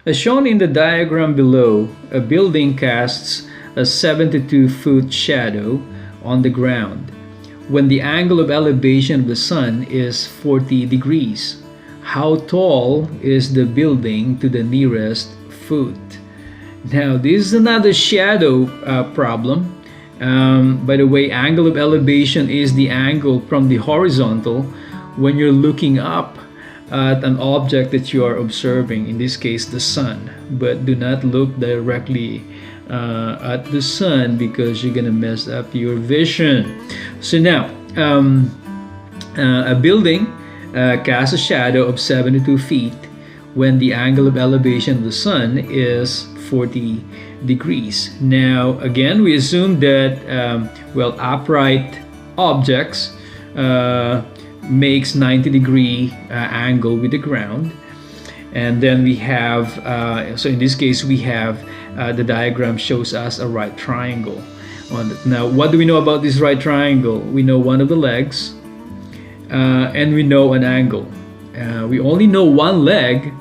As shown in the diagram below, a building casts a 72-foot shadow on the ground when the angle of elevation of the sun is 40 degrees. How tall is the building to the nearest foot? Now, this is another shadow problem. By the way, angle of elevation is the angle from the horizontal when you're looking up at an object that you are observing, in this case the sun. But do not look directly at the sun because you're gonna mess up your vision. So now, a building casts a shadow of 72 feet when the angle of elevation of the sun is 40 degrees. Now, again, we assume that upright objects makes 90-degree angle with the ground, and then we have so in this case we have the diagram shows us a right triangle. Now, what do we know about this right triangle? We know one of the legs, and we know an angle. We only know one leg,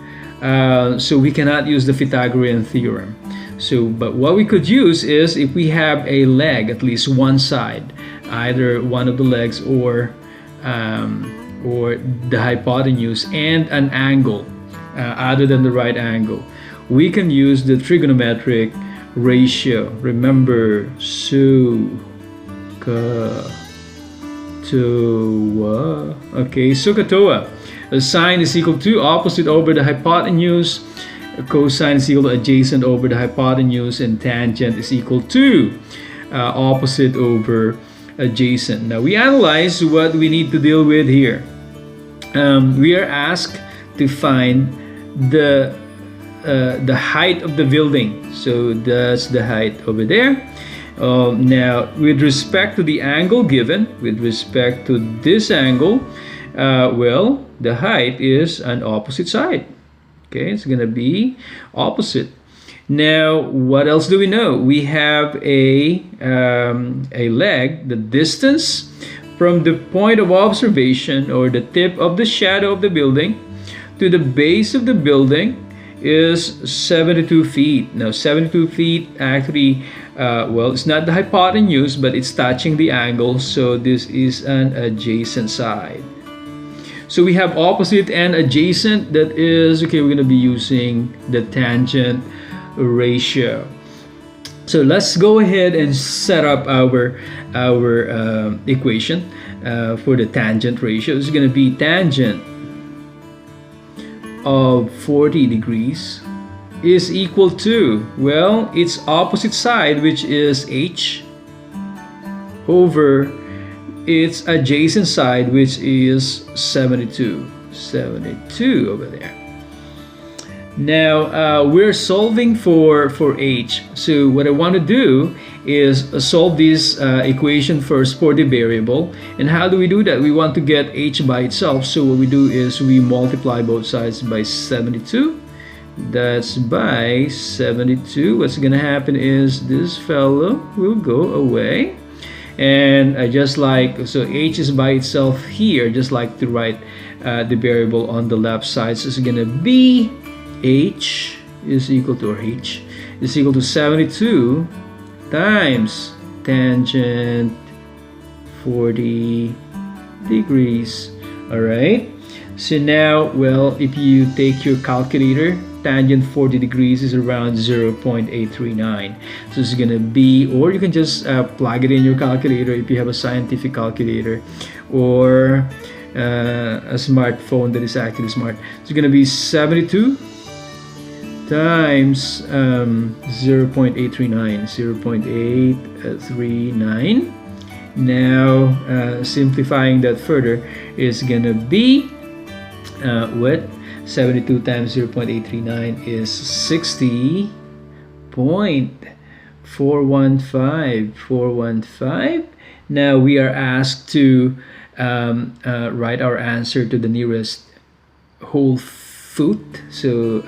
so we cannot use the Pythagorean theorem. So, but what we could use is if we have a leg, at least one side, either one of the legs or the hypotenuse, and an angle other than the right angle, we can use the trigonometric ratio. Remember, SUKATOA. Okay, SUKATOA. The sine is equal to opposite over the hypotenuse, cosine is equal to adjacent over the hypotenuse, and tangent is equal to opposite over adjacent. Now, we analyze what we need to deal with here. We are asked to find the height of the building. So that's the height over there. Now, with respect to the angle given, with respect to this angle, the height is an opposite side. Okay, it's gonna be opposite. Now, what else do we know? We have a leg. The distance from the point of observation, or the tip of the shadow of the building, to the base of the building is 72 feet. Now, 72 feet actually, it's not the hypotenuse, but it's touching the angle, so this is an adjacent side. So we have opposite and adjacent. That is, okay, we're going to be using the tangent ratio. So let's go ahead and set up our equation for the tangent ratio. It's going to be tangent of 40 degrees is equal to, its opposite side, which is h, over its adjacent side, which is 72 over there. Now, we're solving for h. So what I want to do is solve this equation first for the variable. And how do we do that? We want to get h by itself. So what we do is we multiply both sides by 72. That's by 72. What's going to happen is this fellow will go away. And so h is by itself here, just like to write the variable on the left side. So it's going to be h is equal to 72 times tangent 40 degrees. All right. So now, if you take your calculator, tangent 40 degrees is around 0.839. So it's gonna be, or you can just plug it in your calculator if you have a scientific calculator, or a smartphone that is actually smart. It's gonna be 72 times 0.839. Now, simplifying that further is gonna be 72 times 0.839 is 60.415. Now we are asked to write our answer to the nearest whole foot. So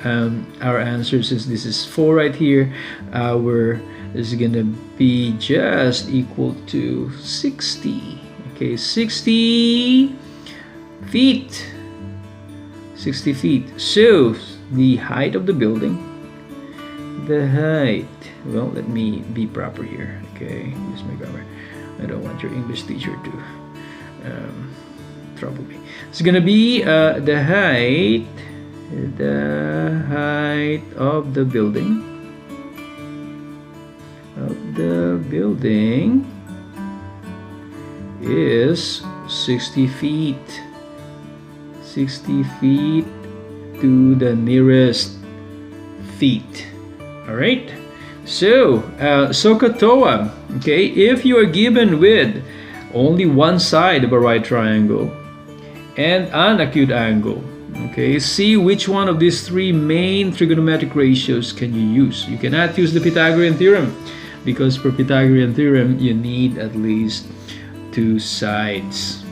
our answer is, this is 4 right here. Our is gonna be just equal to 60. Okay, 60 feet. 60 feet. So the height of the building. The height, well, let me be proper here, okay? Use my grammar. I don't want your English teacher to trouble me. It's gonna be the height of the building. Is 60 feet. 60 feet to the nearest feet. All right. So, SOHCAHTOA, okay, if you are given with only one side of a right triangle and an acute angle, okay, see which one of these three main trigonometric ratios can you use. You cannot use the Pythagorean theorem because for Pythagorean theorem, you need at least two sides.